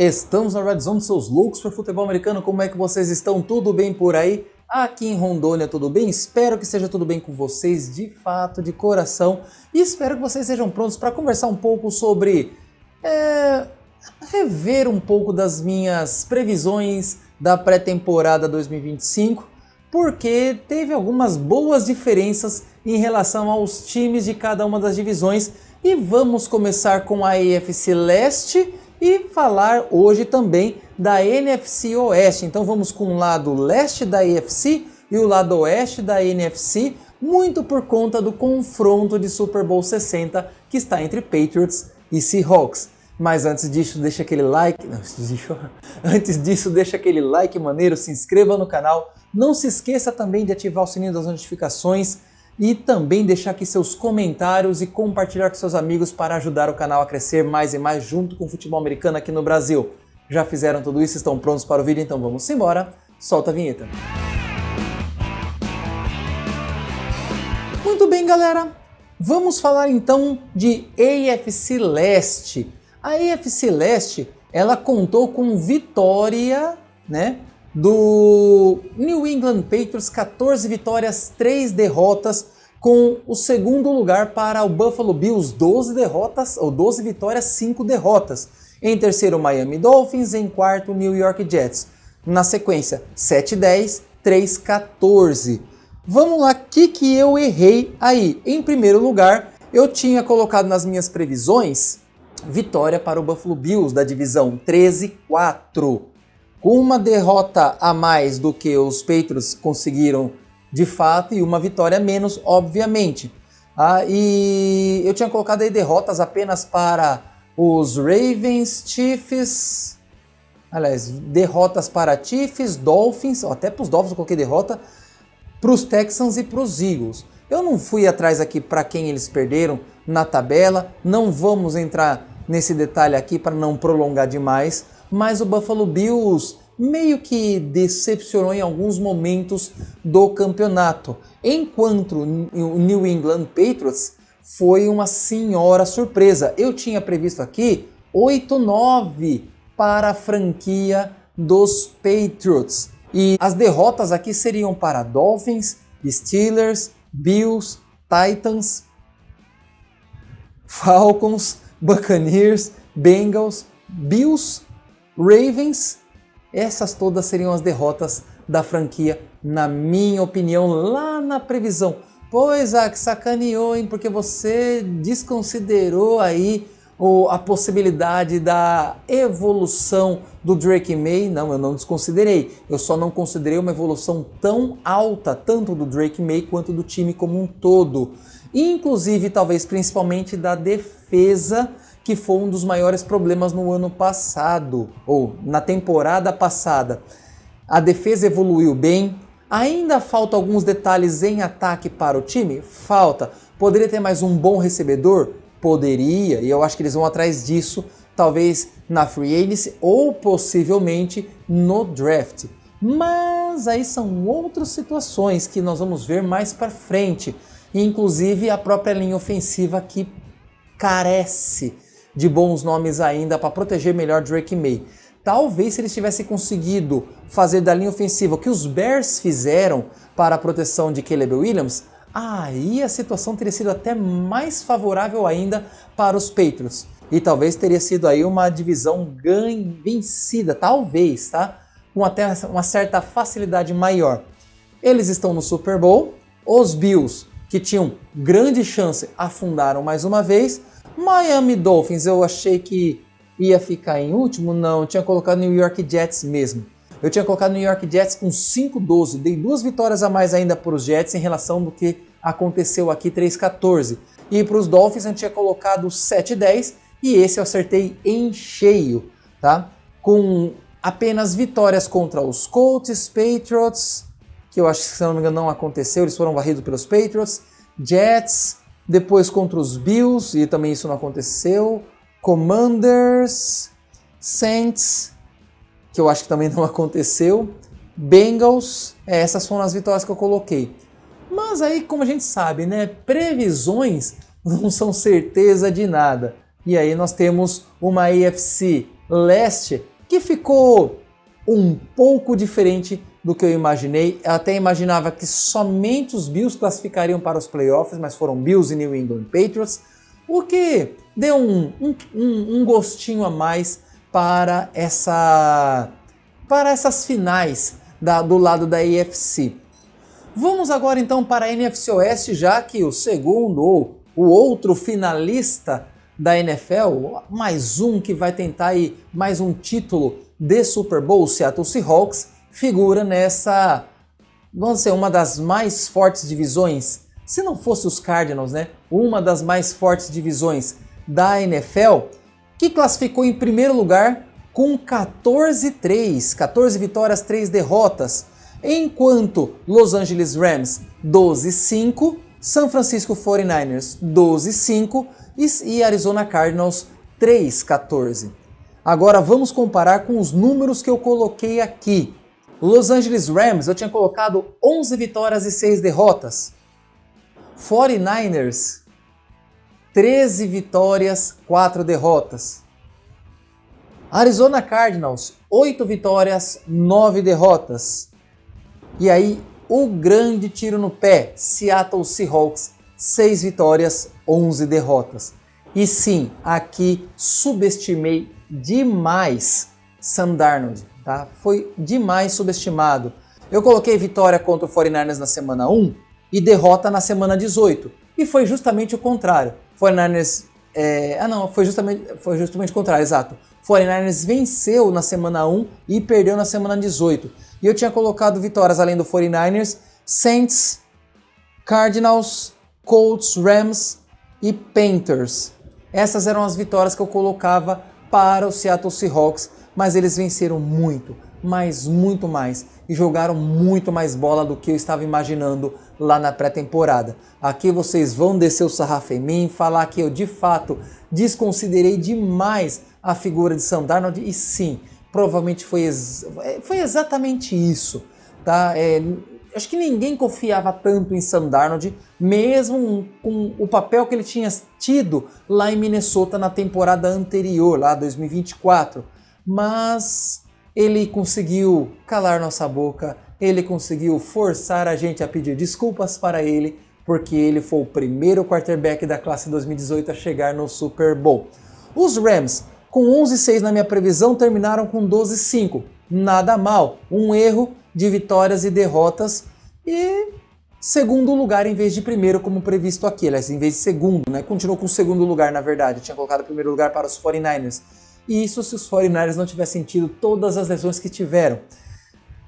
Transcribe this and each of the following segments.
Estamos na Red Zone, seus loucos por futebol americano, como é que vocês estão? Tudo bem por aí? Aqui em Rondônia tudo bem? Espero que esteja tudo bem com vocês, de fato, de coração. E espero que vocês estejam prontos para conversar um pouco sobre... rever um pouco das minhas previsões da pré-temporada 2025, porque teve algumas boas diferenças em relação aos times de cada uma das divisões. E vamos começar com a AFC Leste e falar hoje também da NFC Oeste. Então vamos com o lado leste da AFC e o lado oeste da NFC, muito por conta do confronto de Super Bowl 60 que está entre Patriots e Seahawks. Mas antes disso, deixa aquele like, deixa aquele like maneiro, se inscreva no canal, não se esqueça também de ativar o sininho das notificações e também deixar aqui seus comentários e compartilhar com seus amigos para ajudar o canal a crescer mais e mais junto com o futebol americano aqui no Brasil. Já fizeram tudo isso? Estão prontos para o vídeo? Então vamos embora, solta a vinheta. Muito bem, galera, vamos falar então de AFC Leste. A AFC Leste, ela contou com vitória, do New England Patriots, 14 vitórias, 3 derrotas, com o segundo lugar para o Buffalo Bills, 12 vitórias, 5 derrotas. Em terceiro, Miami Dolphins, em quarto, New York Jets. Na sequência, 7-10, 3-14. Vamos lá, o que eu errei aí? Em primeiro lugar, eu tinha colocado nas minhas previsões vitória para o Buffalo Bills da divisão 13-4. Com uma derrota a mais do que os Patriots conseguiram de fato e uma vitória a menos, obviamente. E eu tinha colocado aí derrotas apenas para os Ravens, Chiefs, derrotas para Chiefs, Dolphins, até para os Dolphins eu coloquei derrota, para os Texans e para os Eagles. Eu não fui atrás aqui para quem eles perderam na tabela, não vamos entrar nesse detalhe aqui para não prolongar demais, mas o Buffalo Bills meio que decepcionou em alguns momentos do campeonato, enquanto o New England Patriots foi uma senhora surpresa. Eu tinha previsto aqui 8-9 para a franquia dos Patriots, e as derrotas aqui seriam para Dolphins, Steelers, Bills, Titans, Falcons, Buccaneers, Bengals, Bills, Ravens. Essas todas seriam as derrotas da franquia, na minha opinião, lá na previsão. Pois, que sacaneou, hein? Porque você desconsiderou aí a possibilidade da evolução do Drake May. Não, eu não desconsiderei. Eu só não considerei uma evolução tão alta, tanto do Drake May quanto do time como um todo. Inclusive, talvez principalmente da defesa, que foi um dos maiores problemas no ano passado, ou na temporada passada. A defesa evoluiu bem, ainda falta alguns detalhes em ataque para o time? Falta. Poderia ter mais um bom recebedor? Poderia, e eu acho que eles vão atrás disso, talvez na Free Agency ou possivelmente no Draft. Mas aí são outras situações que nós vamos ver mais para frente, inclusive a própria linha ofensiva que carece de bons nomes ainda para proteger melhor Drake May. Talvez se eles tivessem conseguido fazer da linha ofensiva o que os Bears fizeram para a proteção de Caleb Williams, aí a situação teria sido até mais favorável ainda para os Patriots. E talvez teria sido aí uma divisão vencida, talvez, com até uma certa facilidade maior. Eles estão no Super Bowl, os Bills, que tinham grande chance, afundaram mais uma vez. Miami Dolphins, eu achei que ia ficar em último, não, eu tinha colocado New York Jets mesmo. Eu tinha colocado New York Jets com 5-12, dei 2 vitórias a mais ainda para os Jets em relação do que aconteceu aqui, 3-14. E para os Dolphins eu tinha colocado 7-10 e esse eu acertei em cheio, com apenas vitórias contra os Colts, Patriots, que eu acho que, se não me engano, não aconteceu, eles foram varridos pelos Patriots, Jets, depois contra os Bills, e também isso não aconteceu, Commanders, Saints, que eu acho que também não aconteceu, Bengals, essas foram as vitórias que eu coloquei. Mas aí, como a gente sabe, previsões não são certeza de nada. E aí nós temos uma AFC Leste que ficou um pouco diferente do que eu imaginei. Eu até imaginava que somente os Bills classificariam para os playoffs, mas foram Bills e New England Patriots, o que deu um gostinho a mais para essas finais do lado da AFC. Vamos agora então para a NFC Oeste, já que o segundo ou o outro finalista da NFL, mais um que vai tentar aí mais um título de Super Bowl, o Seattle Seahawks, figura nessa, vamos dizer, uma das mais fortes divisões, se não fosse os Cardinals, né? Uma das mais fortes divisões da NFL, que classificou em primeiro lugar com 14-3, 14 vitórias, 3 derrotas, enquanto Los Angeles Rams 12-5, San Francisco 49ers 12-5 e Arizona Cardinals 3-14. Agora vamos comparar com os números que eu coloquei aqui. Los Angeles Rams eu tinha colocado 11 vitórias e 6 derrotas. 49ers 13 vitórias, 4 derrotas. Arizona Cardinals 8 vitórias, 9 derrotas. E aí o grande tiro no pé, Seattle Seahawks 6 vitórias, 11 derrotas. E sim, aqui subestimei demais Sam Darnold, tá? Foi demais subestimado. Eu coloquei vitória contra o 49ers na semana 1 e derrota na semana 18. E foi justamente o contrário. 49ers... foi justamente o contrário, exato. 49ers venceu na semana 1 e perdeu na semana 18. E eu tinha colocado vitórias além do 49ers, Saints, Cardinals, Colts, Rams e Panthers. Essas eram as vitórias que eu colocava para o Seattle Seahawks, mas eles venceram muito, mas muito mais, e jogaram muito mais bola do que eu estava imaginando lá na pré-temporada. Aqui vocês vão descer o sarrafo em mim, falar que eu de fato desconsiderei demais a figura de Sam Darnold, e sim, provavelmente foi exatamente isso, tá? Acho que ninguém confiava tanto em Sam Darnold, mesmo com o papel que ele tinha tido lá em Minnesota na temporada anterior, lá 2024. Mas ele conseguiu calar nossa boca, ele conseguiu forçar a gente a pedir desculpas para ele, porque ele foi o primeiro quarterback da classe 2018 a chegar no Super Bowl. Os Rams, com 11-6 na minha previsão, terminaram com 12-5. Nada mal, um erro de vitórias e derrotas e segundo lugar em vez de primeiro, como previsto aqui. Aliás, em vez de segundo, né? Continuou com segundo lugar, na verdade. Eu tinha colocado primeiro lugar para os 49ers. E isso se os 49ers não tivessem tido todas as lesões que tiveram.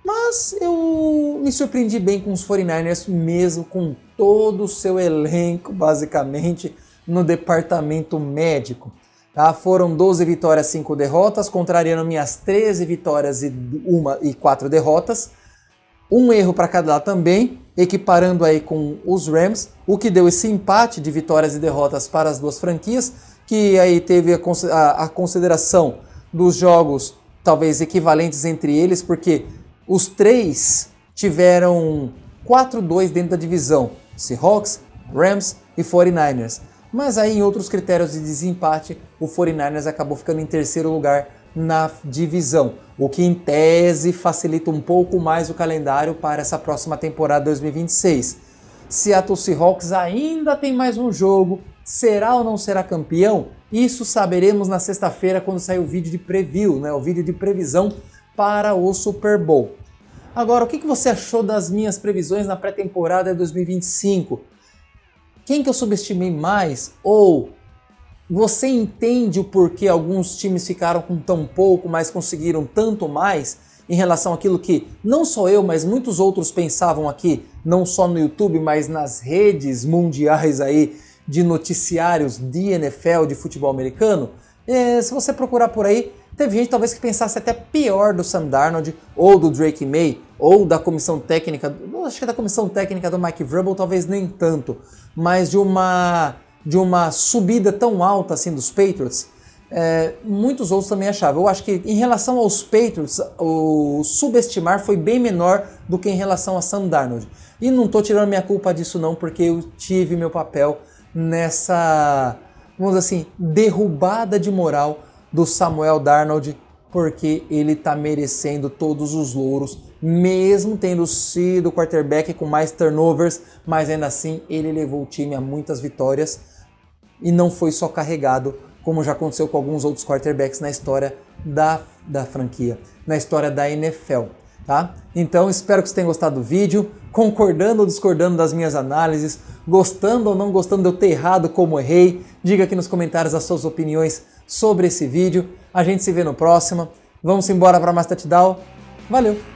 Mas eu me surpreendi bem com os 49ers, mesmo com todo o seu elenco, basicamente, no departamento médico. Tá? Foram 12 vitórias, 5 derrotas, contrariando minhas 13 vitórias e 4 derrotas. Um erro para cada lado também, equiparando aí com os Rams, o que deu esse empate de vitórias e derrotas para as duas franquias, que aí teve a consideração dos jogos talvez equivalentes entre eles, porque os três tiveram 4-2 dentro da divisão, Seahawks, Rams e 49ers. Mas aí em outros critérios de desempate, o 49ers acabou ficando em terceiro lugar na divisão, o que em tese facilita um pouco mais o calendário para essa próxima temporada 2026. Seattle Seahawks ainda tem mais um jogo, será ou não será campeão? Isso saberemos na sexta-feira quando sair o vídeo de preview, né? O vídeo de previsão para o Super Bowl. Agora, o que você achou das minhas previsões na pré-temporada de 2025? Quem que eu subestimei mais? Ou você entende o porquê alguns times ficaram com tão pouco, mas conseguiram tanto mais em relação àquilo que não só eu, mas muitos outros pensavam aqui, não só no YouTube, mas nas redes mundiais aí de noticiários de NFL, de futebol americano? Se você procurar por aí, teve gente talvez que pensasse até pior do Sam Darnold, ou do Drake May, ou da comissão técnica, acho que da comissão técnica do Mike Vrabel, talvez nem tanto, mas de uma subida tão alta assim dos Patriots. Muitos outros também achavam. Eu acho que em relação aos Patriots, o subestimar foi bem menor do que em relação a Sam Darnold. E não estou tirando minha culpa disso não, porque eu tive meu papel nessa, vamos dizer assim, derrubada de moral do Samuel Darnold porque ele está merecendo todos os louros, mesmo tendo sido o quarterback com mais turnovers, mas ainda assim ele levou o time a muitas vitórias e não foi só carregado, como já aconteceu com alguns outros quarterbacks na história da franquia, na história da NFL. Tá? Então espero que você tenha gostado do vídeo, concordando ou discordando das minhas análises, gostando ou não gostando de eu ter errado como errei, diga aqui nos comentários as suas opiniões sobre esse vídeo. A gente se vê no próximo, vamos embora para mais touchdown, valeu!